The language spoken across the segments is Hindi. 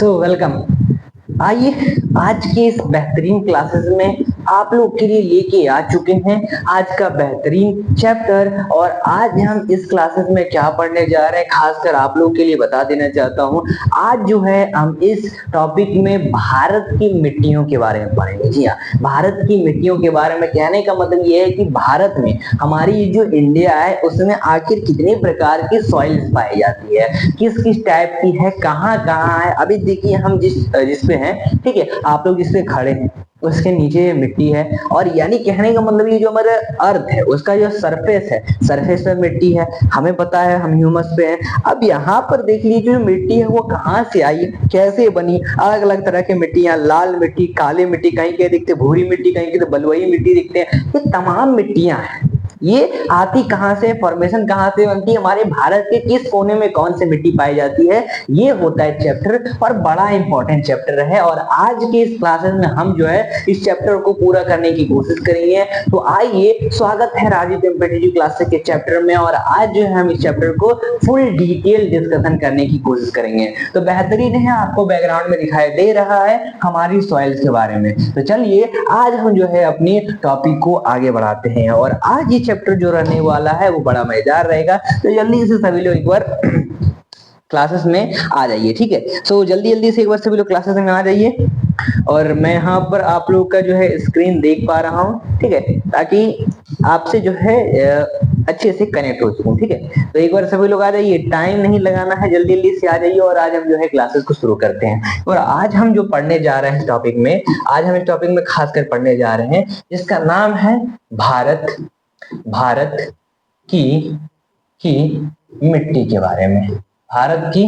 वेलकम। आइए आज के इस बेहतरीन क्लासेस में आप लोग के लिए लेके आ चुके हैं आज का बेहतरीन चैप्टर। और आज हम इस क्लासेस में क्या पढ़ने जा रहे हैं खासकर आप लोग के लिए बता देना चाहता हूं। आज जो है हम इस टॉपिक में भारत की मिट्टियों के बारे में पढ़ेंगे। जी हाँ, भारत की मिट्टियों के बारे में कहने का मतलब ये है कि भारत में हमारी जो इंडिया है उसमें आखिर कितने प्रकार की सॉइल्स पाई जाती है, किस किस टाइप की है, कहाँ कहाँ है। अभी देखिए हम जिस पे हैं, ठीक है, आप लोग जिस पे खड़े हैं उसके नीचे मिट्टी है। और यानी कहने का मतलब ये जो हमारा अर्थ है उसका जो सरफेस है, सरफेस पे मिट्टी है, हमें पता है हम ह्यूमस पे हैं। अब यहाँ पर देख लीजिए जो मिट्टी है वो कहाँ से आई, कैसे बनी। अलग अलग तरह की मिट्टी, यहाँ लाल मिट्टी, काली मिट्टी, कहीं कहीं दिखते भूरी मिट्टी, कहीं कहीं बलुई मिट्टी दिखते हैं। ये तमाम मिट्टियां हैं, ये आती कहाँ से, फॉर्मेशन कहाँ से बनती है, हमारे भारत के किस कोने में कौन सी मिट्टी पाई जाती है, ये होता है चैप्टर। और बड़ा इंपॉर्टेंट चैप्टर है। और आज के इस क्लासेस में हम जो है इस चैप्टर को पूरा करने की कोशिश करेंगे। तो आइए, स्वागत है राजीव कॉम्पिटिटिव क्लासेस के चैप्टर में। और आज जो है हम इस चैप्टर को फुल डिटेल डिस्कशन करने की कोशिश करेंगे। तो बेहतरीन है, आपको बैकग्राउंड में दिखाई दे रहा है हमारी सॉइल्स के बारे में। तो चलिए आज हम जो है अपनी टॉपिक को आगे बढ़ाते हैं। और आज ये चैप्टर जो रहने वाला है वो बड़ा मजेदार रहेगा। तो जल्दी से सभी लोग एक बार क्लासेस में आ जाइए, ठीक है। सो जल्दी जल्दी से एक बार सभी लोग क्लासेस में आ जाइए। और मैं यहाँ पर आप लोग का जो है स्क्रीन देख पा रहा हूँ, ठीक है, ताकि आपसे जो है अच्छे से कनेक्ट हो सकूं, ठीक है। तो एक बार सभी लोग आ जाइए, टाइम नहीं लगाना है, जल्दी जल्दी से आ जाइए। और आज हम जो है क्लासेस को शुरू करते हैं। और आज हम जो पढ़ने जा रहे हैं टॉपिक में, आज हम इस टॉपिक में खासकर पढ़ने जा रहे हैं जिसका नाम है भारत की मिट्टी के बारे में। भारत की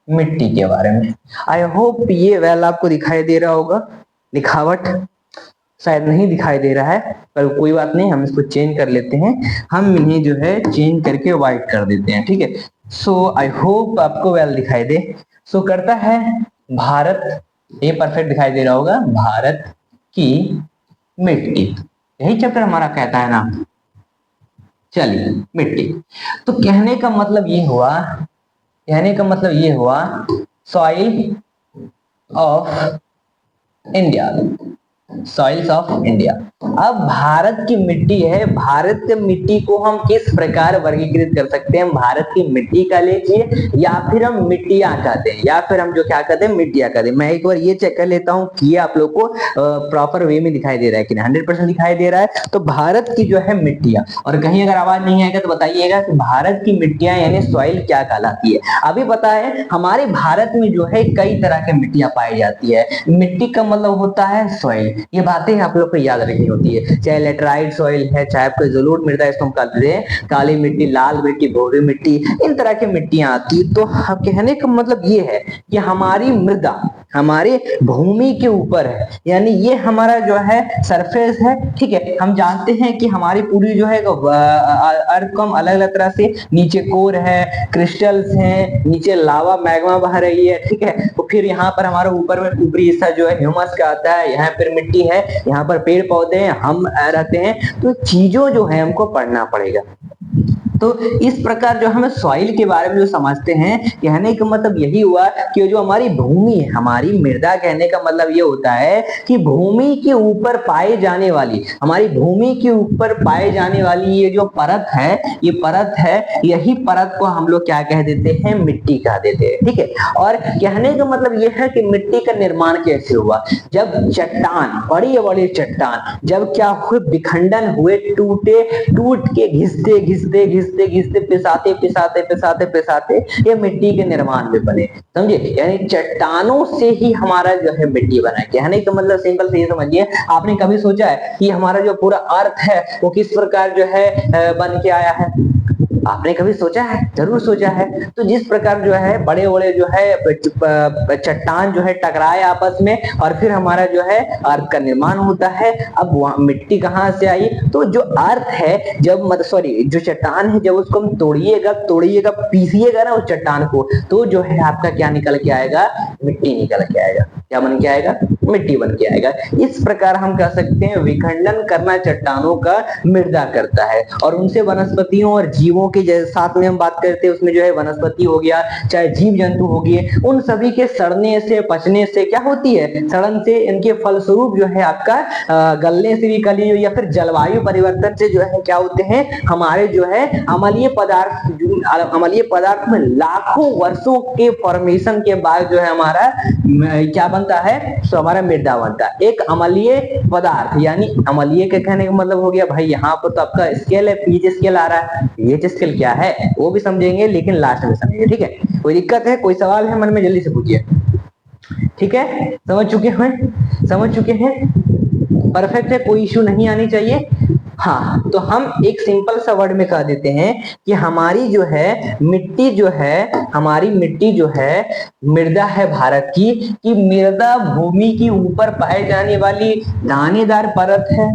मिट्टी के बारे में। आई होप ये वेल आपको दिखाई दे रहा होगा। लिखावट शायद नहीं दिखाई दे रहा है, पर कोई बात नहीं, हम इसको चेंज कर लेते हैं। हम इन्हें जो है चेंज करके व्हाइट कर देते हैं, ठीक है। सो आई होप आपको वेल दिखाई दे। सो करता है भारत, ये परफेक्ट दिखाई दे रहा होगा, भारत की मिट्टी, यही चैप्टर हमारा कहता है ना। चलिए, मिट्टी। तो कहने का मतलब ये हुआ soil of India, soils of India. अब भारत की मिट्टी है, भारत की मिट्टी को हम किस प्रकार वर्गीकृत कर सकते हैं। भारत की मिट्टी का लीजिए, या फिर हम मिट्टियां कहते हैं, या फिर हम जो क्या कहते हैं मिट्टियां कहते हैं। मैं एक बार ये चेक कर लेता हूँ कि ये आप लोग को प्रॉपर वे में दिखाई दे रहा है कि 100% दिखाई दे रहा है। तो भारत की जो है मिट्टियां, और कहीं अगर आवाज नहीं आएगा तो बताइएगा कि भारत की मिट्टियां यानी सॉइल क्या कहलाती है। अभी पता है हमारे भारत में जो है कई तरह की मिट्टियां पाई जाती है। मिट्टी का मतलब होता है सॉइल, ये बातें आप लोग को याद रखनी होती है। चाहे लेटराइट सॉइल है, चाहे आपको जरूर मृदा, इसको हम कहते हैं काली मिट्टी, लाल मिट्टी, भूरी मिट्टी, इन तरह की मिट्टियां आती है। तो कहने का मतलब ये है कि हमारी मृदा हमारे भूमि के ऊपर है, यानी ये हमारा जो है सरफेस है, ठीक है। हम जानते हैं कि हमारी पूरी जो है अर्थ को हम अलग अलग तरह से, नीचे कोर है, क्रिस्टल्स हैं, नीचे लावा मैग्मा बह रही है, ठीक है। तो फिर यहाँ पर हमारा ऊपर में ऊपरी हिस्सा जो है ह्यूमस का आता है, यहाँ पर मिट्टी है, यहाँ पर पेड़ पौधे हैं, हम रहते हैं। तो चीजों जो है हमको पढ़ना पड़ेगा। तो इस प्रकार जो हमें सॉइल के बारे में जो समझते हैं, कहने का मतलब यही हुआ कि जो हमारी भूमि है, हमारी मृदा, कहने का मतलब ये होता है कि भूमि के ऊपर पाए जाने वाली, हमारी भूमि के ऊपर पाए जाने वाली ये जो परत है, ये परत है, यही परत को हम लोग क्या कह देते हैं, मिट्टी कह देते हैं, ठीक है। और कहने का मतलब ये है कि मिट्टी का निर्माण कैसे हुआ। जब चट्टान, बड़ी बड़ी चट्टान जब क्या हुए, विखंडन हुए, टूटे, टूट के घिसते घिसते घिसते घिसते पिसाते पिसाते पिसाते पिसाते ये मिट्टी के निर्माण में बने, समझे। यानी चट्टानों से ही हमारा जो है मिट्टी बना है। कहने का मतलब सिंपल से ये समझिए, आपने कभी सोचा है कि हमारा जो पूरा अर्थ है वो किस प्रकार जो है बन के आया है। आपने कभी सोचा है? जरूर सोचा है। तो जिस प्रकार जो है बड़े बड़े जो है चट्टान जो है टकराए आपस में, और फिर हमारा जो है अर्थ का निर्माण होता है। अब वहां मिट्टी कहाँ से आई, तो जो अर्थ है, जब जो चट्टान है, जब उसको हम तोड़िएगा पीसिएगा ना उस चट्टान को, तो जो है आपका क्या निकल के आएगा, मिट्टी निकल के आएगा। क्या बन के आएगा? मिट्टी बन के आएगा। इस प्रकार हम कह सकते हैं विखंडन करना चट्टानों का मृदा करता है, और उनसे वनस्पतियों और जीवों के जैसे साथ में हम बात करते हैं, उसमें जो है वनस्पति हो गया, चाहे जीव जंतु हो गए, उन सभी के सड़ने से पचने से क्या होती है? सड़न से इनके फलस्वरूप जो है आपका गलने से भी कली, या फिर जलवायु परिवर्तन से जो है क्या होते हैं? हमारे जो है अम्लीय पदार्थ में लाखों वर्षों के फॉर्मेशन के बाद जो है हमारा क्या बनता है? तो हमारा मृदा बनता है। एक अम्लीय पदार्थ, यानी अम्लीय के कहने का मतलब हो गया भाई यहाँ पर तो आपका स्केल है, पीएच स्केल आ रहा है। पीएच स्केल क्या है वो भी समझेंगे, लेकिन लास्ट में समझेंगे। ठीक है, कोई दिक्कत है, कोई सवाल है मन में, जल्दी से पूछिए। ठीक है, समझ चुके हैं? समझ चुके हैं? परफेक्ट है, कोई इश्यू नहीं आनी चाहिए। हाँ, तो हम एक सिंपल सा वर्ड में कह देते हैं कि हमारी जो है मिट्टी जो है, हमारी मिट्टी जो है मृदा है भारत की, कि मृदा भूमि की ऊपर पाए जाने वाली दानेदार परत है।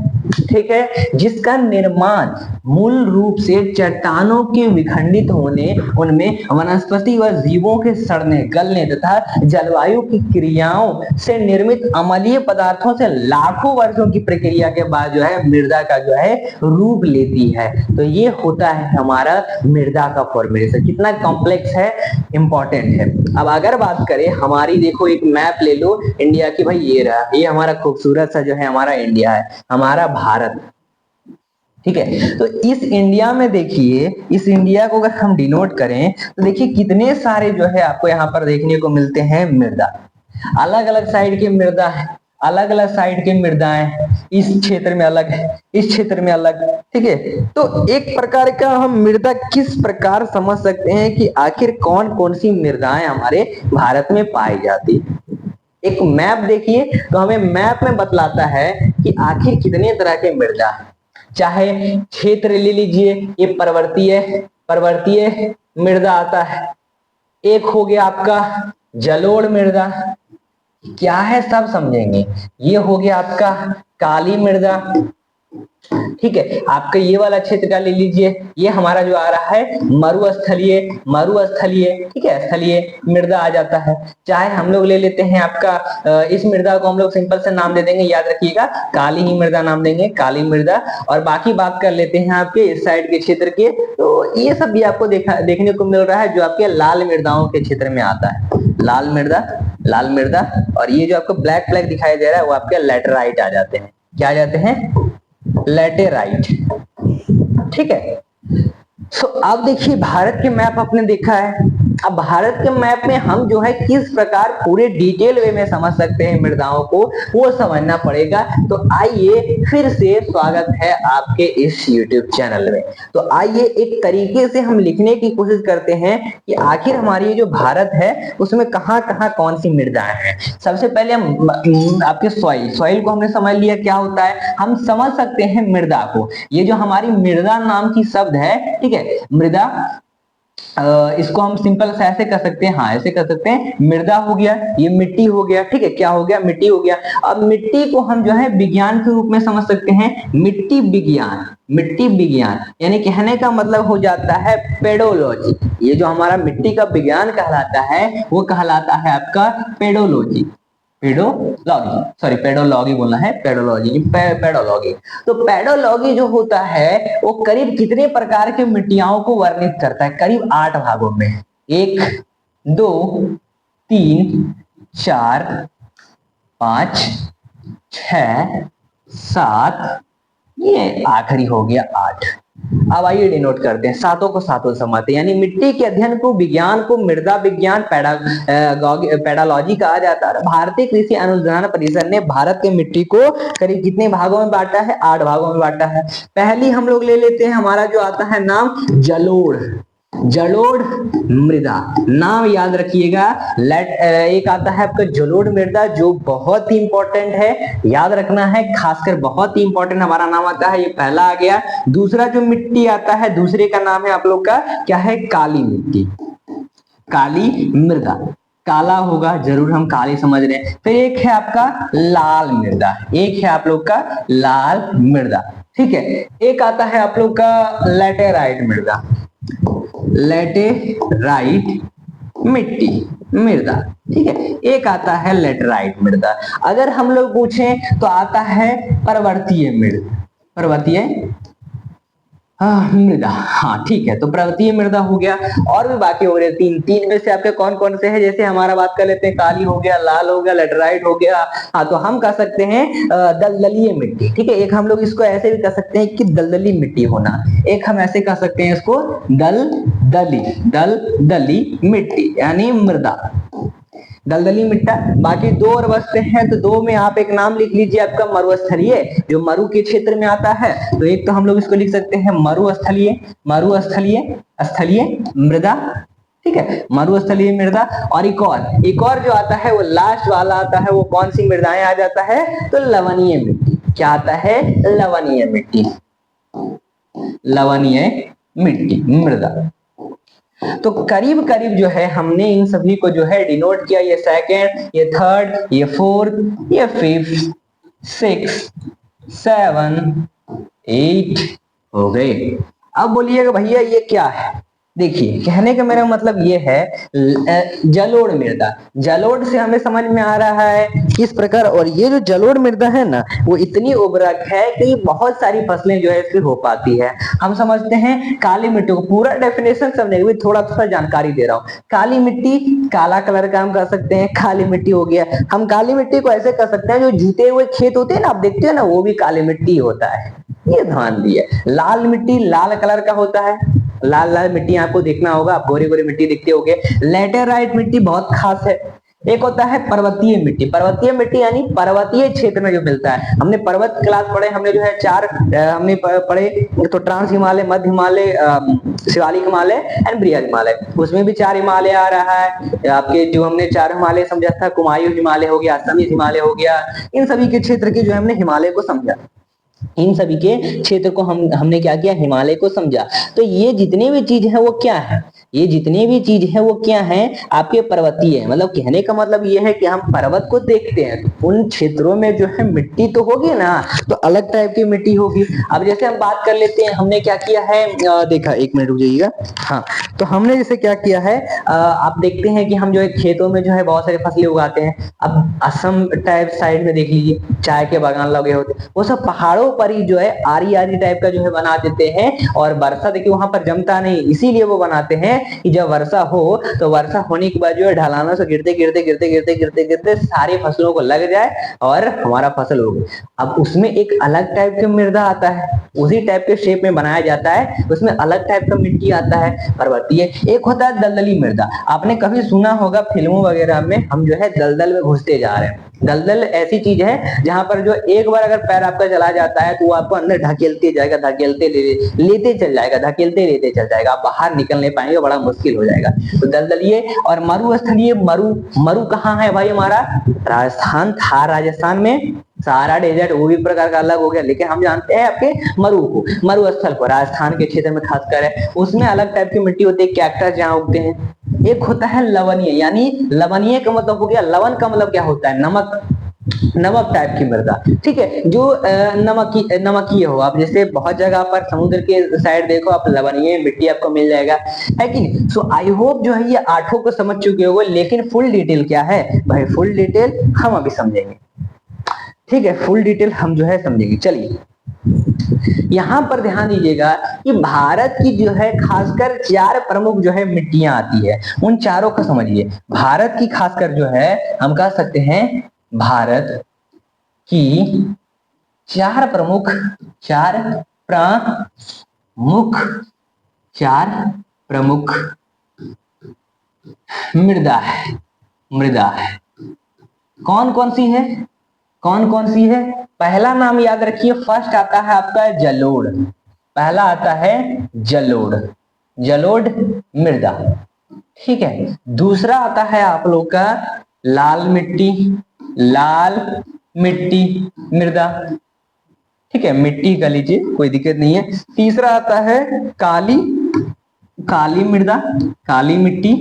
ठीक है, जिसका निर्माण मूल रूप से चट्टानों के विखंडित होने, उनमें वनस्पति व जीवों के सड़ने गलने तथा जलवायु की क्रियाओं से निर्मित अम्लीय पदार्थों से लाखों वर्षों की प्रक्रिया के बाद जो है मृदा का जो है रूप लेती है। तो ये होता है हमारा मृदा का फॉर्मेशन। कितना कॉम्प्लेक्स है, इंपॉर्टेंट है। अब अगर बात करें हमारी, देखो एक मैप ले लो इंडिया की, भाई ये रहा, ये हमारा खूबसूरत सा जो है हमारा इंडिया है, हमारा भारत। ठीक है, तो इस इंडिया में देखिए, इस इंडिया को अगर हम डिनोट करें तो देखिए कितने सारे जो है आपको यहाँ पर देखने को मिलते हैं मृदा। अलग अलग साइड के मृदा है, अलग अलग साइड के मृदाएं, इस क्षेत्र में अलग है, इस क्षेत्र में अलग। ठीक है, तो एक प्रकार का हम मृदा किस प्रकार समझ सकते हैं कि आखिर कौन कौन सी मृदाएं हमारे भारत में पाई जाती है। एक मैप देखिए तो हमें मैप में बतलाता है कि आखिर कितने तरह के मृदा है। चाहे क्षेत्र ले लीजिए, ये पर्वतीय मृदा आता है। एक हो गया आपका जलोढ़ मृदा, क्या है सब समझेंगे। ये हो गया आपका काली मृदा। ठीक है, आपका ये वाला क्षेत्र का ले लीजिए, ये हमारा जो आ रहा है मरुस्थलीय। ठीक है, स्थलीय मृदा आ जाता है। चाहे हम लोग ले लेते हैं आपका इस मृदा को हम लोग सिंपल से नाम दे देंगे, याद रखिएगा काली ही मृदा नाम देंगे, काली मृदा। और बाकी बात कर लेते हैं आपके इस साइड के क्षेत्र के, तो ये सब भी आपको देखने को मिल रहा है जो आपके लाल मृदाओं के क्षेत्र में आता है। लाल मृदा, और ये जो आपको ब्लैक ब्लैक दिखाई दे रहा है वो आपके लैटेराइट आ जाते हैं। क्या आ जाते हैं? लैटेराइट। ठीक है, सो अब देखिए भारत के मैप आपने देखा है। अब भारत के मैप में हम जो है किस प्रकार पूरे डिटेल वे में समझ सकते हैं मृदाओं को, वो समझना पड़ेगा। तो आइए, फिर से स्वागत है आपके इस YouTube चैनल में। तो आइए एक तरीके से हम लिखने की कोशिश करते हैं कि आखिर हमारी जो भारत है उसमें कहाँ कहाँ कौन सी मृदाएं हैं। सबसे पहले हम आपके सॉइल को हमने समझ लिया क्या होता है। हम समझ सकते हैं मृदा को, ये जो हमारी मृदा नाम की शब्द है, ठीक है, मृदा, इसको हम सिंपल से ऐसे कर सकते हैं, हाँ ऐसे कर सकते हैं, मृदा हो गया, ये मिट्टी हो गया। ठीक है, क्या हो गया? मिट्टी हो गया। अब मिट्टी को हम जो है विज्ञान के रूप में समझ सकते हैं, मिट्टी विज्ञान यानी कहने का मतलब हो जाता है पेडोलॉजी। ये जो हमारा मिट्टी का विज्ञान कहलाता है वो कहलाता है आपका पेडोलॉजी। पेडोलॉजी बोलना है, पेडोलॉजी। तो पेडोलॉजी जो होता है वो करीब कितने प्रकार के मिट्टियाओं को वर्णित करता है? करीब 8 भागों में। 1 2 3 4 5 6 7, ये आखिरी हो गया 8। अब आइए डिनोट करते हैं, सातों को सातों समझते हैं। यानी मिट्टी के अध्ययन को, विज्ञान को मृदा विज्ञान पेडोलॉजी कहा जाता है। भारतीय कृषि अनुसंधान परिषद ने भारत के मिट्टी को करीब कितने भागों में बांटा है? 8 भागों में बांटा है। पहली हम लोग ले लेते हैं, हमारा जो आता है नाम जलोढ़ मृदा, नाम याद रखिएगा। एक आता है आपका जलोढ़ मृदा जो बहुत ही इंपॉर्टेंट है, याद रखना है, खासकर बहुत ही इंपॉर्टेंट हमारा नाम आता है, ये पहला आ गया। दूसरा जो मिट्टी आता है, दूसरे का नाम है आप लोग का क्या है? काली मिट्टी, काली मृदा, काला होगा जरूर, हम काली समझ रहे हैं। फिर एक है आपका लाल मृदा, एक है आप लोग का लाल मृदा। ठीक है, एक आता है आप लोग का लैटेराइट मृदा, लैटेराइट मिट्टी। मृदा। ठीक है, एक आता है लेटराइट मृदा। अगर हम लोग पूछें तो आता है पर्वतीय मृदा, पर्वतीय मृदा। हाँ ठीक है, तो पर्वतीय मृदा हो गया। और भी बाकी हो गए तीन, तीन में से आपके कौन कौन से हैं? जैसे हमारा बात कर लेते हैं, काली हो गया, लाल हो गया, लेटराइट हो गया। हाँ, तो हम कह सकते हैं दलदलीय मिट्टी। ठीक है, एक हम लोग इसको ऐसे भी कह सकते हैं कि दलदली मिट्टी होना, एक हम ऐसे कह सकते हैं इसको दलदली मिट्टी यानी मृदा, दलदली मिट्टा। बाकी दो और बचते हैं, तो दो में आप एक नाम लिख लीजिए आपका मरुस्थलीय, जो मरु के क्षेत्र में आता है। तो एक तो हम लोग इसको लिख सकते हैं मरुस्थलीय, स्थलीय मृदा। ठीक है, मरुस्थलीय मृदा। और एक और जो आता है वो लास्ट वाला आता है, वो कौन सी मृदाएं आ जाता है? तो लवणीय मिट्टी। क्या आता है? लवणीय मिट्टी, लवणीय मिट्टी मृदा। तो करीब करीब जो है हमने इन सभी को जो है डिनोट किया, ये सेकंड, ये थर्ड, ये फोर्थ, ये फिफ्थ, सिक्स, 7, 8 हो गए। अब बोलिएगा भैया ये क्या है? देखिए, कहने का मेरा मतलब ये है जलोढ़ मृदा। जलोढ़ से हमें समझ में आ रहा है किस प्रकार, और ये जो जलोढ़ मृदा है ना, वो इतनी उर्वरक है कि बहुत सारी फसलें जो है इससे हो पाती है। हम समझते हैं काली मिट्टी को, पूरा डेफिनेशन समझेंगे, थोड़ा थोड़ा जानकारी दे रहा हूँ। काली मिट्टी, काला कलर का हम कह सकते हैं, काली मिट्टी हो गया। हम काली मिट्टी को ऐसे कह सकते हैं, जो जीते हुए खेत होते हैं ना, आप देखते हो ना, वो भी काली मिट्टी होता है, ये ध्यान दिए। लाल मिट्टी लाल कलर का होता है, लाल लाल मिट्टी आपको देखना होगा, आप गोरी गोरी मिट्टी दिखते होगे। लेटेराइट मिट्टी बहुत खास है। एक होता है पर्वतीय मिट्टी, पर्वतीय मिट्टी यानी पर्वतीय क्षेत्र में जो मिलता है। हमने पर्वत क्लास पढ़े, हमने जो है चार हमने पढ़े, तो ट्रांस हिमालय, मध्य हिमालय, शिवालिक हिमालय एंड बृहद हिमालय। उसमें भी 4 हिमालय आ रहा है आपके, जो हमने 4 हिमालय समझा था, कुमायूं हिमालय हो गया, असमी हिमालय हो गया, इन सभी के क्षेत्र के जो हमने हिमालय को समझा, इन सभी के क्षेत्र को हमने क्या किया? हिमालय को समझा। तो ये जितने भी चीज है वो क्या है? ये जितने भी चीज है वो क्या है? आपके पर्वतीय है। मतलब कहने का मतलब ये है कि हम पर्वत को देखते हैं तो उन क्षेत्रों में जो है मिट्टी तो होगी ना, तो अलग टाइप की मिट्टी होगी। अब जैसे हम बात कर लेते हैं, हमने क्या किया है, देखा, एक मिनट रुक जाइएगा। हाँ, तो हमने जैसे क्या किया है, आप देखते हैं कि हम जो है खेतों में जो है बहुत सारी फसलें उगाते हैं। अब असम टाइप साइड में देख लीजिए, चाय के बागान लगे होते हैं, वो सब पहाड़ों पर ही जो है आरी आरी टाइप का जो है बना देते हैं। और वर्षा देखिए वहां पर जमता नहीं, इसीलिए वो बनाते हैं कि जब वर्षा हो तो वर्षा होने के बाद जो है ढलानों से गिरते गिरते गिरते गिरते गिरते गिरते सारी फसलों को लग जाए और हमारा फसल हो गई। अब उसमें एक अलग टाइप का मृदा आता है, उसी टाइप के शेप में बनाया जाता है, उसमें अलग टाइप का मिट्टी आता है, पर्वतीय। एक होता है दलदली मृदा। आपने कभी सुना होगा फिल्मों वगैरह में, हम जो है दलदल में घुसते जा रहे हैं। दलदल ऐसी चीज है जहां पर जो एक बार अगर पैर आपका चला जाता है तो वो आपको अंदर ढकेलते जाएगा, ढकेलते लेते चल जाएगा, ढकेलते लेते चल जाएगा, आप बाहर निकल नहीं पाएंगे, बड़ा मुश्किल हो जाएगा। तो दलदलीय और मरुस्थलीय, मरु कहाँ है भाई? हमारा राजस्थान, थार राजस्थान में, सहारा डेजर्ट वो भी प्रकार का अलग हो गया, लेकिन हम जानते हैं आपके मरु को, मरुस्थल को, राजस्थान के क्षेत्र में खासकर है, उसमें अलग टाइप की मिट्टी होती है, कैक्टस जहाँ उगते हैं। एक होता है लवणीय, यानी लवणीय का मतलब हो गया, लवण का मतलब क्या होता है? नमक, नमक टाइप की मृदा। ठीक है, जो नमकीय हो, आप जैसे बहुत जगह पर समुद्र के साइड देखो, आप लवणीय मिट्टी आपको मिल जाएगा, है कि नहीं? सो आई होप जो है ये 8 को समझ चुके हो, लेकिन फुल डिटेल क्या है भाई? फुल डिटेल हम अभी समझेंगे। ठीक है, फुल डिटेल हम जो है समझेंगे। चलिए, यहां पर ध्यान दीजिएगा कि भारत की जो है खासकर 4 प्रमुख जो है मिट्टियां आती है, उन चारों को समझिए। भारत की खासकर जो है हम कह सकते हैं, भारत की 4 प्रमुख, 4 प्रमुख मृदा है, मृदा है। कौन कौन सी है? कौन कौन सी है? पहला नाम याद रखिए, फर्स्ट आता है आपका जलोढ़, पहला आता है जलोढ़, जलोढ़ मृदा। ठीक है, दूसरा आता है आप लोग का लाल मिट्टी, लाल मिट्टी मृदा। ठीक है, मिट्टी का लीजिए, कोई दिक्कत नहीं है। तीसरा आता है काली, काली मृदा, काली मिट्टी।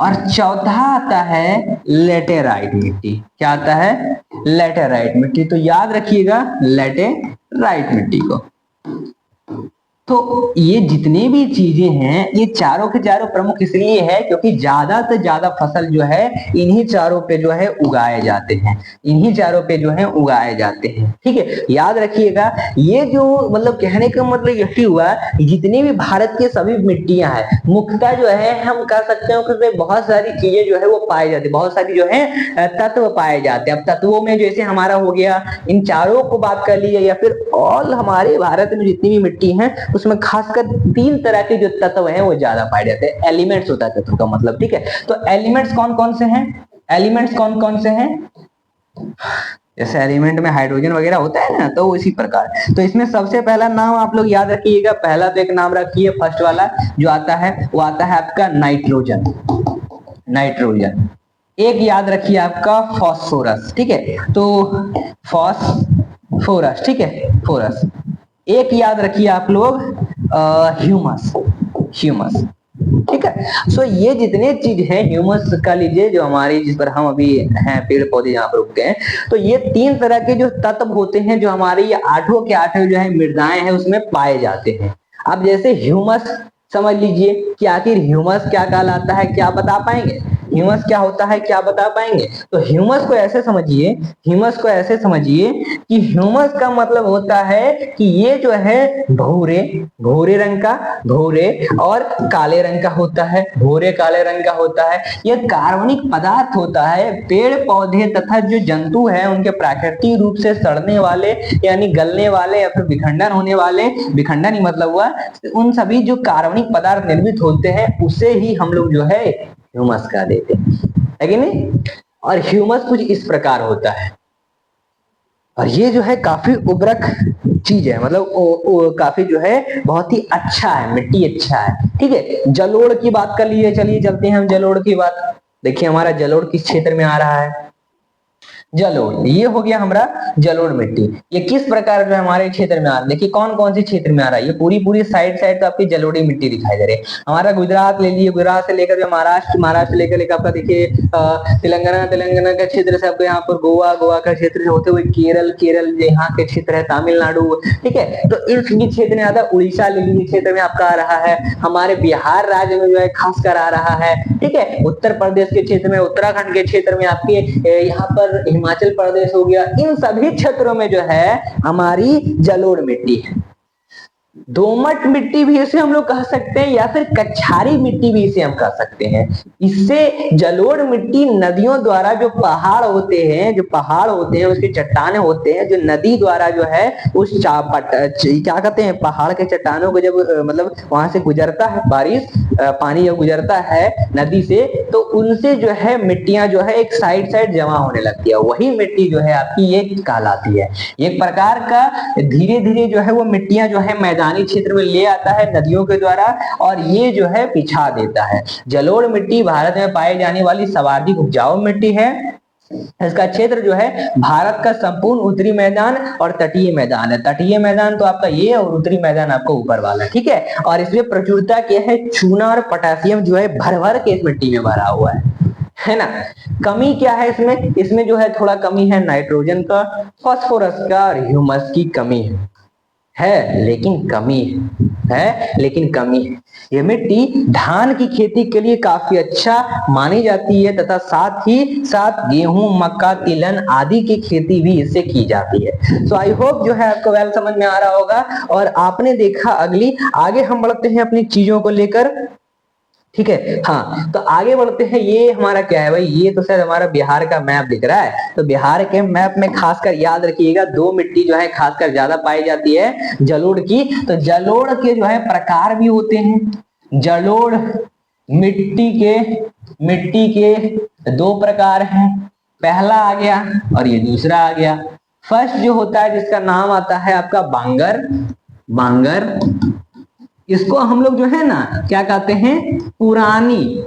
और चौथा आता है लेटेराइट मिट्टी। क्या आता है? लेटेराइट मिट्टी। तो याद रखिएगा लेटेराइट मिट्टी को। तो ये जितने भी चीजें हैं ये चारों के चारों प्रमुख इसलिए है क्योंकि ज्यादा से ज्यादा फसल जो है इन्हीं चारों पे जो है उगाए जाते हैं, इन्हीं चारों पे जो है उगाए जाते हैं। ठीक है, याद रखिएगा ये जो मतलब कहने का मतलब यही हुआ जितनी भी भारत की सभी मिट्टियां हैं मुख्यतः जो है हम कह सकते हैं कि बहुत सारी चीजें जो है वो पाई जाती है, बहुत सारी जो है तत्व पाए जाते हैं। अब तत्वों में जैसे हमारा हो गया इन चारों को बात कर लीजिए या फिर ऑल हमारे भारत में जितनी भी मिट्टी है उसमें खासकर 3 तरह के जो तत्व हैं वो ज्यादा पाए जाते हैं। एलिमेंट्स होता है तत्व का मतलब। ठीक है, तो एलिमेंट्स कौन कौन से हैं? एलिमेंट्स कौन कौन से हैं? जैसे एलिमेंट में हाइड्रोजन वगैरह होता है ना, तो इसी प्रकार। तो इसमें सबसे पहला नाम आप लोग याद रखिएगा, पहला तो एक नाम रखिए फर्स्ट वाला जो आता है वो आता है आपका नाइट्रोजन। नाइट्रोजन एक याद रखिए आपका फॉस्फोरस। ठीक है, तो फॉस्फोरस। ठीक है, फोरस। एक याद रखिए आप लोग ह्यूमस। ह्यूमस। ठीक है, सो ये जितने चीज है ह्यूमस का लीजिए जो हमारी जिस पर हम अभी हैं पेड़ पौधे जहां पर उगते हैं, तो ये 3 तरह के जो तत्व होते हैं जो हमारे ये 8 के 8 जो है मृदाएं हैं उसमें पाए जाते हैं। अब जैसे ह्यूमस समझ लीजिए कि आखिर ह्यूमस क्या कहलाता है, क्या बता पाएंगे? ह्यूमस क्या होता है, क्या बता पाएंगे? तो ह्यूमस को ऐसे समझिए, ह्यूमस को ऐसे समझिए कि ह्यूमस का मतलब होता है कि ये जो है भूरे भूरे रंग का, भूरे और काले रंग का होता है, भूरे काले रंग का होता है। ये कार्बनिक पदार्थ होता है। पेड़ पौधे तथा जो जंतु है उनके प्राकृतिक रूप से सड़ने वाले यानी गलने वाले या फिर विखंडन होने वाले, विखंडन ही मतलब हुआ, उन सभी जो कार्बनिक पदार्थ निर्मित होते हैं उसे ही हम लोग जो है ह्यूमस कह देते है कि नहीं। और ह्यूमस कुछ इस प्रकार होता है और ये जो है काफी उर्वरक चीज है, मतलब काफी जो है बहुत ही अच्छा है, मिट्टी अच्छा है। ठीक है, जलोढ़ की बात कर लिए, चलिए चलते हैं हम जलोढ़ की बात। देखिए हमारा जलोढ़ किस क्षेत्र में आ रहा है? जलोढ़, ये हो गया हमारा जलोढ़ मिट्टी। ये किस प्रकार जो हमारे क्षेत्र में आ रहा है, देखिए कौन कौन सी क्षेत्र में आ रहा है। ये पूरी पूरी साइड साइड तो आपकी जलोढ़ी मिट्टी दिखाई दे रही है। हमारा गुजरात ले लीजिए, गुजरात से लेकर जो महाराष्ट्र, महाराष्ट्र लेकर लेकर आपका देखिए तेलंगाना, तेलंगाना का क्षेत्र से आपको यहाँ पर गोवा, गोवा का क्षेत्र से होते हुए केरल, केरल यहाँ के क्षेत्र है, तमिलनाडु। ठीक है, तो इन क्षेत्र में आता है। उड़ीसा ले लीजिए, क्षेत्र में आपका आ रहा है। हमारे बिहार राज्य में जो है खासकर आ रहा है। ठीक है, उत्तर प्रदेश के क्षेत्र में, उत्तराखंड के क्षेत्र में, आपके यहाँ पर हिमाचल प्रदेश हो गया, इन सभी क्षेत्रों में जो है हमारी जलोढ़ मिट्टी है। दोमट मिट्टी भी इसे हम लोग कह सकते हैं या फिर कछारी मिट्टी भी इसे हम कह सकते हैं। इससे जलोढ़ मिट्टी नदियों द्वारा जो पहाड़ होते हैं, जो पहाड़ होते हैं उसकी चट्टाने होते हैं, जो नदी द्वारा जो है उस क्या कहते हैं पहाड़ के चट्टानों को जब मतलब वहां से गुजरता है बारिश पानी जब गुजरता है नदी से, तो उनसे जो है मिट्टियां जो है एक साइड साइड जमा होने लगती है। वही मिट्टी जो है आपकी ये कहलाती है। एक प्रकार का धीरे धीरे जो है वो मिट्टियां जो है मैदानी क्षेत्र में ले आता है नदियों के द्वारा और ये जो है पिछा देता है। जलोढ़ मिट्टी भारत में पाई जाने वाली सर्वाधिक उपजाऊ मिट्टी है। इसका क्षेत्र जो है भारत का संपूर्ण उत्तरी मैदान और तटीय मैदान है। तटीय मैदान तो आपका ये और उत्तरी मैदान आपका ऊपर वाला। ठीक है, और इसमें प्रचुरता क्या है, चूना और पोटेशियम जो है भर भर के इस मिट्टी में भरा हुआ है ना। कमी क्या है इसमें? इसमें जो है थोड़ा कमी है नाइट्रोजन का, फास्फोरस का और ह्यूमस की कमी है लेकिन कमी है लेकिन कमी है। ये मिट्टी धान की खेती के लिए काफी अच्छा मानी जाती है तथा साथ ही साथ गेहूं, मक्का, तिलहन आदि की खेती भी इससे की जाती है। सो आई होप जो है आपको वेल समझ में आ रहा होगा और आपने देखा अगली आगे हम बढ़ते हैं अपनी चीजों को लेकर। ठीक है, हाँ, तो आगे बढ़ते हैं। ये हमारा क्या है भाई, ये तो शायद हमारा बिहार का मैप दिख रहा है। तो बिहार के मैप में खासकर याद रखिएगा 2 मिट्टी जो है खासकर ज्यादा पाई जाती है जलोढ़ की। तो जलोढ़ के जो है प्रकार भी होते हैं। जलोढ़ मिट्टी के 2 प्रकार हैं। पहला आ गया और ये दूसरा आ गया। फर्स्ट जो होता है जिसका नाम आता है आपका बांगर। बांगर इसको हम लोग जो है ना क्या कहते हैं, पुरानी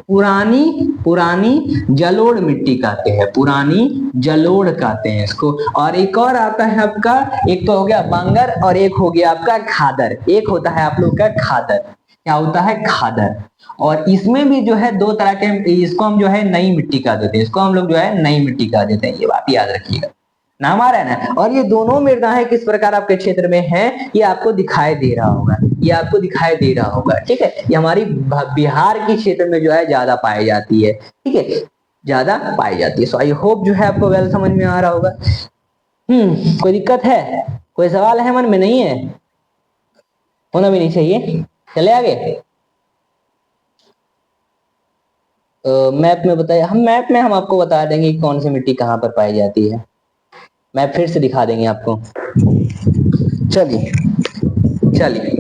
जलोढ़ मिट्टी कहते हैं, पुरानी जलोढ़ कहते हैं इसको। और एक और आता है आपका, एक तो हो गया बांगर और एक हो गया आपका खादर। एक होता है आप लोग का खादर। क्या होता है? खादर। और इसमें भी जो है 2 तरह के, इसको हम जो है नई मिट्टी कह देते हैं, इसको हम लोग जो है नई मिट्टी कह देते हैं। ये बात याद रखिएगा। नाम आ रहा है ना। और ये दोनों मृदाएं किस प्रकार आपके क्षेत्र में हैं, ये आपको दिखाई दे रहा होगा, ये आपको दिखाई दे रहा होगा, ठीक है। ये हमारी बिहार के क्षेत्र में जो है ज्यादा पाई जाती है, ठीक है, ज्यादा पाई जाती है। सो आई होप जो है आपको वेल समझ में आ रहा होगा। कोई दिक्कत है, कोई सवाल है मन में? नहीं है, होना भी नहीं चाहिए। चले आगे। मैप में बताइए, हम मैप में हम आपको बता देंगे कि कौन सी मिट्टी कहाँ पर पाई जाती है, मैप फिर से दिखा देंगे आपको। चलिए चलिए,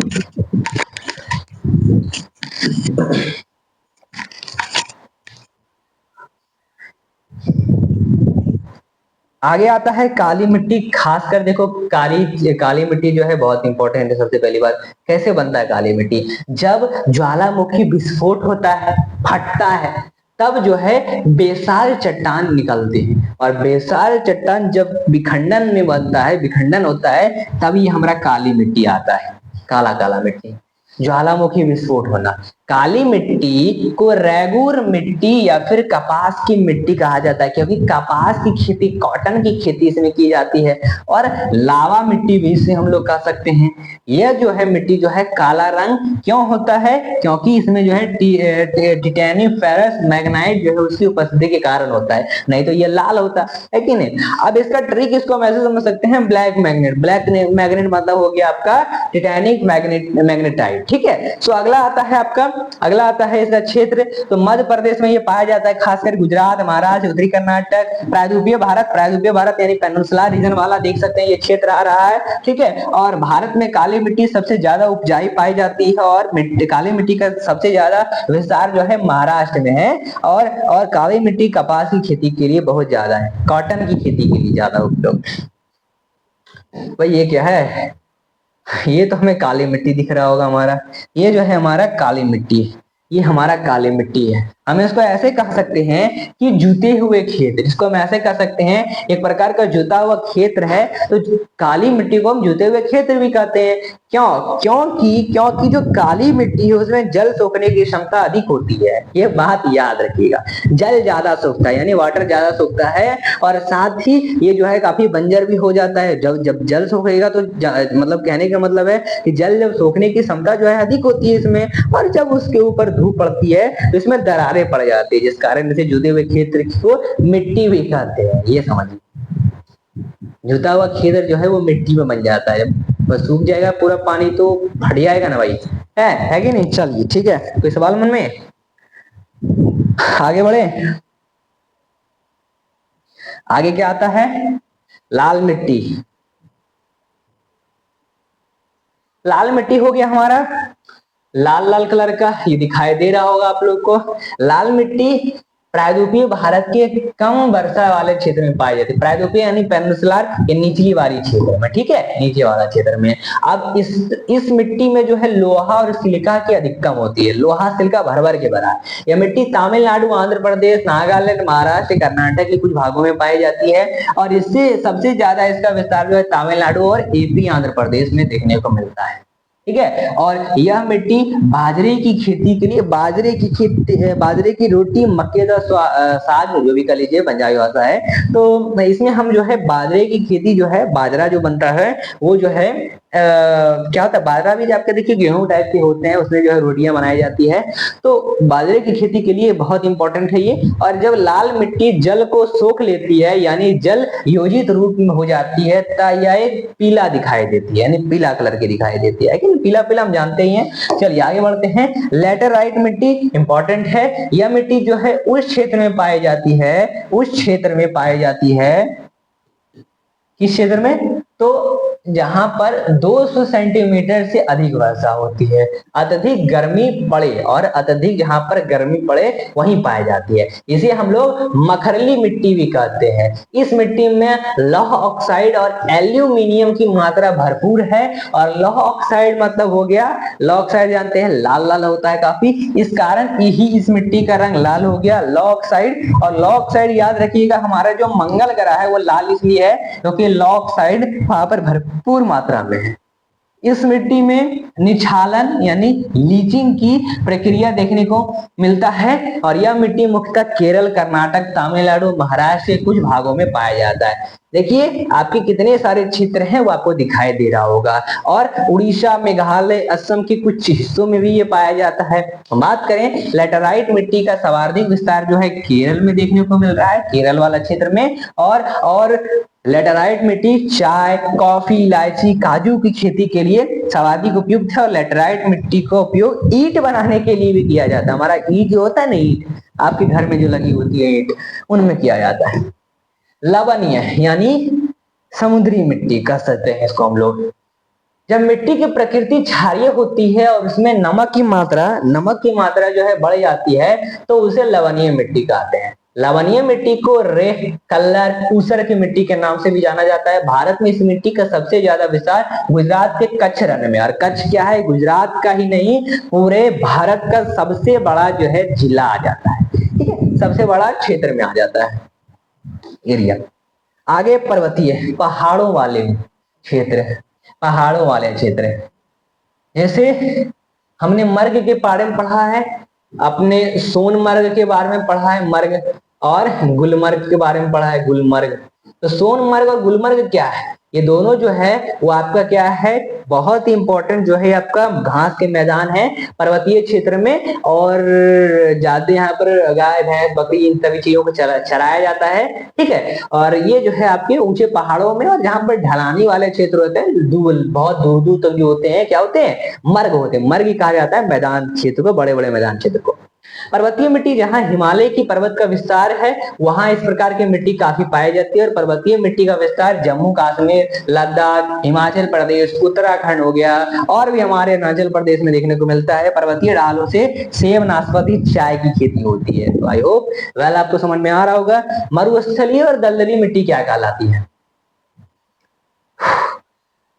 आगे आता है काली मिट्टी। खासकर देखो, काली काली मिट्टी जो है बहुत इंपॉर्टेंट है। सबसे पहली बात, कैसे बनता है काली मिट्टी? जब ज्वालामुखी विस्फोट होता है, फटता है, तब जो है बेसार चट्टान निकलते हैं, और बेसार चट्टान जब विखंडन में बनता है, विखंडन होता है, तब ये हमारा काली मिट्टी आता है, काला काला मिट्टी। ज्वालामुखी विस्फोट होना। काली मिट्टी को रेगुर मिट्टी या फिर कपास की मिट्टी कहा जाता है, क्योंकि कपास की खेती, कॉटन की खेती इसमें की जाती है। और लावा मिट्टी भी इसे हम लोग कह सकते हैं। यह जो है मिट्टी जो है काला रंग क्यों होता है? क्योंकि इसमें जो है टिटेनियम फेरस मैग्नाइट जो है उसकी उपस्थिति के कारण होता है, नहीं तो ये लाल होता है कि नहीं। अब इसका ट्रिक इसको हम ऐसे समझ सकते हैं, ब्लैक मैग्नेट। ब्लैक मैग्नेट मतलब हो गया आपका टिटैनिक मैग्नेटाइट, ठीक है। सो अगला आता है आपका, अगला आता है इसका क्षेत्र। तो मध्य प्रदेश में ये पाया जाता है, खासकर गुजरात, महाराष्ट्र, उत्तरी कर्नाटक, प्रायद्वीपीय भारत। प्रायद्वीपीय भारत यानी पेनिनसुला रीजन वाला देख सकते हैं, ये क्षेत्र आ रहा है, ठीक है। और भारत में काली मिट्टी सबसे ज्यादा उपजाई पाई जाती है, और काली मिट्टी का सबसे ज्यादा विस्तार जो है महाराष्ट्र में है। और काली मिट्टी कपास की खेती के लिए बहुत ज्यादा है, कॉटन की खेती के लिए ज्यादा उपयोग। भाई ये क्या है? ये तो हमें काली मिट्टी दिख रहा होगा हमारा, ये जो है हमारा काली मिट्टी है, ये हमारा काली मिट्टी है। हम इसको ऐसे कह सकते हैं कि जुते हुए खेत, जिसको हम ऐसे कह सकते हैं एक प्रकार का जुता हुआ क्षेत्र है। तो काली मिट्टी को हम जुते हुए क्षेत्र भी कहते हैं। क्यों? क्योंकि जो काली मिट्टी है उसमें जल सोखने की क्षमता अधिक होती है। ये बात याद रखिएगा, जल ज्यादा सोखता है, यानी वाटर ज्यादा सोखता है। और साथ ही ये जो है काफी बंजर भी हो जाता है। जब जल सोखेगा तो मतलब कहने का मतलब है कि जल जब सोखने की क्षमता जो है अधिक होती है इसमें, और जब उसके ऊपर धूप पड़ती है तो इसमें दरारें पड़ जाती है, जिस कारण इसे जुते हुए क्षेत्र को मिट्टी भी कहते हैं। ये समझिए, जुता हुआ क्षेत्र जो है वो मिट्टी में बन जाता है। बस सूख जाएगा पूरा पानी तो फट जाएगा ना भाई, है कि नहीं। चलिए ठीक है, कोई सवाल मन में? आगे बढ़े। आगे क्या आता है? लाल मिट्टी। लाल मिट्टी हो गया हमारा लाल लाल कलर का, ये दिखाई दे रहा होगा आप लोग को। लाल मिट्टी प्रायद्वीपीय भारत के कम वर्षा वाले क्षेत्र में पाई जाती है। प्रायद्वीपीय यानी पेनिनसुलर, ये निचली वाली क्षेत्र में, ठीक है, नीचे वाला क्षेत्र में। अब इस मिट्टी में जो है लोहा और सिलिका की अधिकतम होती है, लोहा सिलिका भर भर के भरा। यह मिट्टी तमिलनाडु, आंध्र प्रदेश, नागालैंड, महाराष्ट्र, कर्नाटक के कुछ भागों में पाई जाती है। और इससे सबसे ज्यादा इसका विस्तार जो है तमिलनाडु और एपी आंध्र प्रदेश में देखने को मिलता है, ठीक है। और यह मिट्टी बाजरे की खेती के लिए, बाजरे की रोटी, मक्के का साग, जो भी कह लीजिए, पंजाबी भाषा है। तो इसमें हम जो है बाजरे की खेती जो है, बाजरा जो बनता है वो जो है क्या होता है, बाजरा भी आपके देखिए गेहूं टाइप के होते हैं, उसमें जो है रोटियां बनाई जाती है। तो बाजरे की खेती के लिए बहुत इंपॉर्टेंट है ये। और जब लाल मिट्टी जल को सोख लेती है, यानी जल योजित रूप में हो जाती है, तब यह पीला दिखाई देती है, यानी पीला कलर की दिखाई देती है कि पीला पीला हम जानते ही हैं। चलिए आगे बढ़ते हैं। लैटेराइट मिट्टी इंपॉर्टेंट है। यह मिट्टी जो है उस क्षेत्र में पाई जाती है, उस क्षेत्र में पाई जाती है, किस क्षेत्र में? तो जहां पर 200 सेंटीमीटर से अधिक वर्षा होती है, अत्यधिक गर्मी पड़े, और अत्यधिक जहां पर गर्मी पड़े वहीं पाई जाती है। इसे हम लोग मखरली मिट्टी भी कहते हैं। इस मिट्टी में लौह ऑक्साइड और एल्यूमिनियम की मात्रा भरपूर है। और लौह ऑक्साइड मतलब हो गया, लौह ऑक्साइड जानते हैं लाल लाल होता है काफी, इस कारण ही इस मिट्टी का रंग लाल हो गया, लौह ऑक्साइड। और लौह ऑक्साइड याद रखिएगा, हमारा जो मंगल ग्रह है वो लाल इसलिए है क्योंकि लौह ऑक्साइड वहां पर भरपूर मात्रा में है। इस मिट्टी में निछालन यानी लीचिंग की प्रक्रिया देखने को मिलता है। और यह मिट्टी मुख्यतः केरल, कर्नाटक, तमिलनाडु, महाराष्ट्र के कुछ भागों में पाया जाता है। देखिए आपके कितने सारे क्षेत्र हैं वो आपको दिखाई दे रहा होगा। और उड़ीसा, मेघालय, असम के कुछ हिस्सों में भी ये पाया जाता है। बात करें लैटेराइट मिट्टी का सर्वाधिक विस्तार जो है केरल में देखने को मिल रहा है, केरल वाला क्षेत्र में। और लैटेराइट मिट्टी चाय, कॉफी, इलायची, काजू की खेती के लिए सर्वाधिक उपयुक्त है। और लैटेराइट मिट्टी का उपयोग ईंट बनाने के लिए भी किया जाता है। हमारा ईंट जो होता है ना, ईंट आपके घर में जो लगी होती है ईंट, उनमें किया जाता है। लवणीय यानी समुद्री मिट्टी कह सकते हैं इसको हम लोग। जब मिट्टी की प्रकृति क्षारीय होती है और उसमें नमक की मात्रा जो है बढ़ जाती है तो उसे लवणीय मिट्टी कहते हैं। लवणीय मिट्टी को रेत, कल्लर, ऊसर की मिट्टी के नाम से भी जाना जाता है। भारत में इस मिट्टी का सबसे ज्यादा विस्तार गुजरात के कच्छ रण में। और कच्छ क्या है, गुजरात का ही नहीं पूरे भारत का सबसे बड़ा जो है जिला आ जाता है, ठीक है, सबसे बड़ा क्षेत्र में आ जाता है एरिया। आगे पर्वतीय पहाड़ों वाले क्षेत्र जैसे हमने मर्ग के बारे में पढ़ा है, अपने सोनमर्ग के बारे में पढ़ा है मर्ग, और गुलमर्ग के बारे में पढ़ा है गुलमर्ग। तो सोनमर्ग और गुलमर्ग क्या है, ये दोनों जो है वो आपका क्या है, बहुत ही इंपॉर्टेंट जो है आपका घास के मैदान है पर्वतीय क्षेत्र में। और जाते यहाँ पर गाय, भैंस, बकरी, इन सभी चीजों को चराया जाता है, ठीक है। और ये जो है आपके ऊंचे पहाड़ों में और जहां पर ढलानी वाले क्षेत्र होते हैं, बहुत दूर दूर तक जो होते हैं क्या होते हैं, मर्ग होते हैं। मर्ग कहा जाता है मैदान क्षेत्र को, बड़े बड़े मैदान क्षेत्र को। पर्वतीय मिट्टी जहां हिमालय की पर्वत का विस्तार है वहां इस प्रकार की मिट्टी काफी पाई जाती है। और पर्वतीय मिट्टी का विस्तार जम्मू कश्मीर, लद्दाख, हिमाचल प्रदेश, उत्तराखंड हो गया, और भी हमारे अरुणाचल प्रदेश में देखने को मिलता है। पर्वतीय ढालों से सेब, नाशपाती, चाय की खेती होती है। तो आई होप वेल आपको समझ में आ रहा होगा। मरुस्थलीय और दलदली मिट्टी क्या कहलाती है।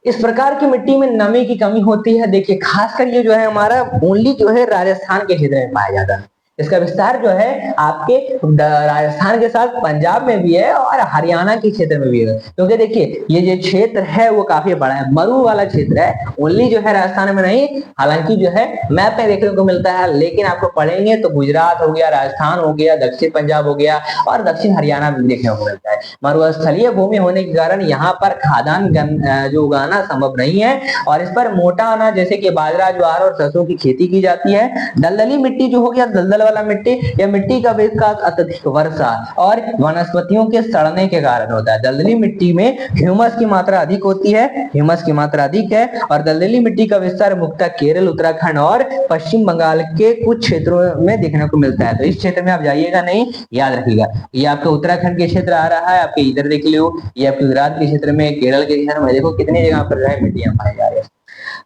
इस प्रकार की मिट्टी में नमी की कमी होती है। देखिए खासकर ये जो है हमारा ओनली जो है राजस्थान के क्षेत्र में पाया जाता है। इसका विस्तार जो है आपके राजस्थान के साथ पंजाब में भी है और हरियाणा के क्षेत्र में भी है। क्योंकि देखिए ये जो क्षेत्र है वो काफी बड़ा है, मरु वाला क्षेत्र है, ओनली जो है राजस्थान में नहीं, हालांकि जो है मैप में देखने को मिलता है, लेकिन आपको पढ़ेंगे तो गुजरात हो गया, राजस्थान हो गया, दक्षिण पंजाब हो गया और दक्षिण हरियाणा में देखने को मिलता है। मरुस्थलीय भूमि होने के कारण यहाँ पर खाद्यान्न जो उगाना संभव नहीं है और इस पर मोटा अनाज जैसे कि बाजरा, ज्वार और सरसों की खेती की जाती है। दलदली मिट्टी जो हो गया, दलदल वाला मिट्टी, या मिट्टी का विकास अत्यधिक वर्षा और वनस्पतियों के सड़ने के कारण होता है। दलदली मिट्टी में ह्यूमस की मात्रा अधिक होती है, ह्यूमस की मात्रा अधिक है। और दलदली मिट्टी का विस्तार मुख्यतः केरल, उत्तराखंड और पश्चिम बंगाल के कुछ क्षेत्रों में देखने को मिलता है। तो इस क्षेत्र में आप जाइएगा नहीं, याद रखिएगा। ये आपका उत्तराखंड के क्षेत्र आ रहा है, आपके इधर देख लो, ये आपके गुजरात के क्षेत्र में, केरल के क्षेत्र में, देखो कितनी जगह पर जो है मिट्टियां पाई जा रही है।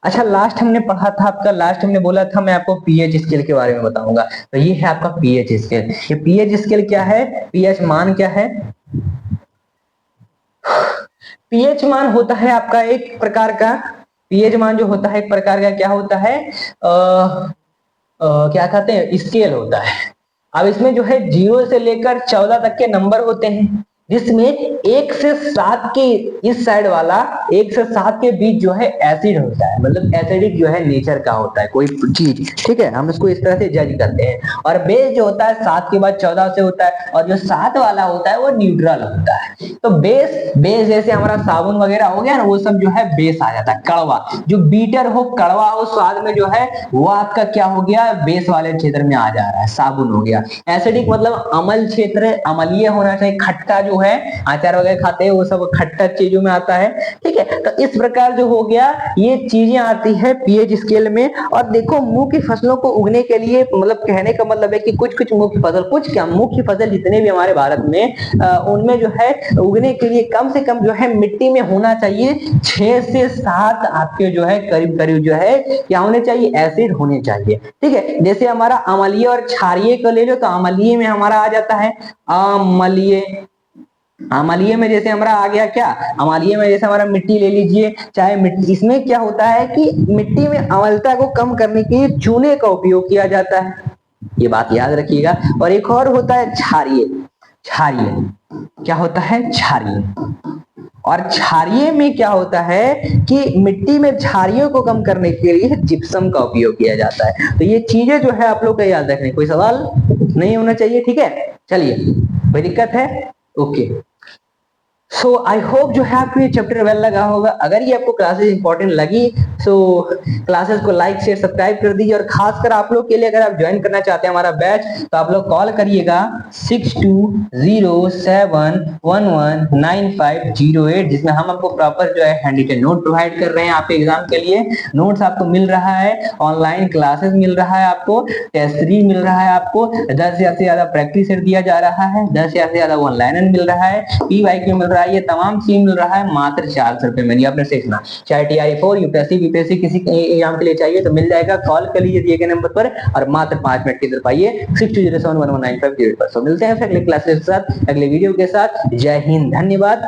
अच्छा लास्ट हमने पढ़ा था आपका, लास्ट हमने बोला था मैं आपको पीएच स्केल के बारे में बताऊंगा। तो ये है आपका पीएच स्केल। ये पीएच स्केल क्या है, पीएच मान क्या है। पीएच मान होता है आपका एक प्रकार का, पीएच मान जो होता है एक प्रकार का क्या होता है, क्या कहते हैं, स्केल होता है। अब इसमें जो है 0 से लेकर 14 तक के नंबर होते हैं, जिसमें 1 से 7 के इस साइड वाला 1 से 7 के बीच जो है एसिड होता है, मतलब एसिडिक जो है नेचर का होता है कोई चीज, ठीक है, हम इसको इस तरह से जज करते हैं। और बेस जो होता है 7 के बाद 14 से होता है, और जो 7 वाला होता है वो न्यूट्रल होता है। तो बेस जैसे हमारा साबुन वगैरह हो गया ना, वो सब जो है बेस आ जाता है। कड़वा, जो बीटर हो, कड़वा हो स्वाद में जो है, वो आपका क्या हो गया, बेस वाले क्षेत्र में आ जा रहा है, साबुन हो गया। एसिडिक मतलब अम्ल क्षेत्र, अम्लीय होना चाहिए, खट्टा जो है अचार वगैरह खाते हैं वो सब खट्टा चीजों में आता है, ठीक है। तो इस प्रकार जो हो गया ये चीजें आती है पीएच स्केल में। और देखो मुख्य फसलों को उगने के लिए, मतलब कहने का मतलब है कि कुछ मुख्य फसल, कुछ क्या मुख्य फसल जितने भी हमारे भारत में उनमें जो है उगने के लिए कम से कम जो है मिट्टी में होना चाहिए 6 से 7 आपके जो है करीब करीब जो है क्या होने चाहिए, एसिड होने चाहिए, ठीक है। जैसे हमारा अम्लीय और क्षारीय को ले लो, तो अम्लीय में हमारा आ जाता है अम्लीय में जैसे हमारा आ गया क्या, अम्लीय में जैसे हमारा मिट्टी ले लीजिए, चाहे मिट्टी, इसमें क्या होता है कि मिट्टी में अम्लता को कम करने के लिए चूने का उपयोग किया जाता है, ये बात याद रखिएगा। और एक और होता है क्षारीय, क्या होता है, क्षारीय। और क्षारीय में क्या होता है कि मिट्टी में क्षारियों को कम करने के लिए जिप्सम का उपयोग किया जाता है। तो ये चीजें जो है आप लोग का याद रखने, कोई सवाल नहीं होना चाहिए, ठीक है। चलिए कोई दिक्कत है, ओके। सो आई होप जो है आपको ये चैप्टर वेल लगा होगा। अगर ये आपको क्लासेस इंपॉर्टेंट लगी सो क्लासेस को लाइक शेयर सब्सक्राइब कर दीजिए, और खासकर आप लोग के लिए अगर आप ज्वाइन करना चाहते हैं हमारा बैच तो आप लोग कॉल करिएगा 6207119508, जिसमें हम आपको प्रॉपर जो है हैंड रिटन नोट प्रोवाइड कर रहे हैं आपके एग्जाम के लिए। नोट्स आपको मिल रहा है, ऑनलाइन क्लासेस मिल रहा है आपको, टेस्ट सीरीज मिल रहा है आपको, 10,000 से ज्यादा प्रैक्टिस सेट दिया जा रहा है, 10,000 से ज्यादा ऑनलाइन मिल रहा है, PYQ मिल रहा है, ये तमाम चीज मिल रहा है मात्र 400 रुपए में। ये आपने सीखना, चाहे TRE4 यूपीएससी बीपीएससी किसी एग्जाम के लिए चाहिए तो मिल जाएगा, कॉल कर लीजिए दिए गए नंबर पर और मात्र 5 मिनट की तरफ आइए 6207119508 पर। सो मिलते हैं फिर अगले क्लासेस के साथ, अगले वीडियो के साथ। जय हिंद, धन्यवाद।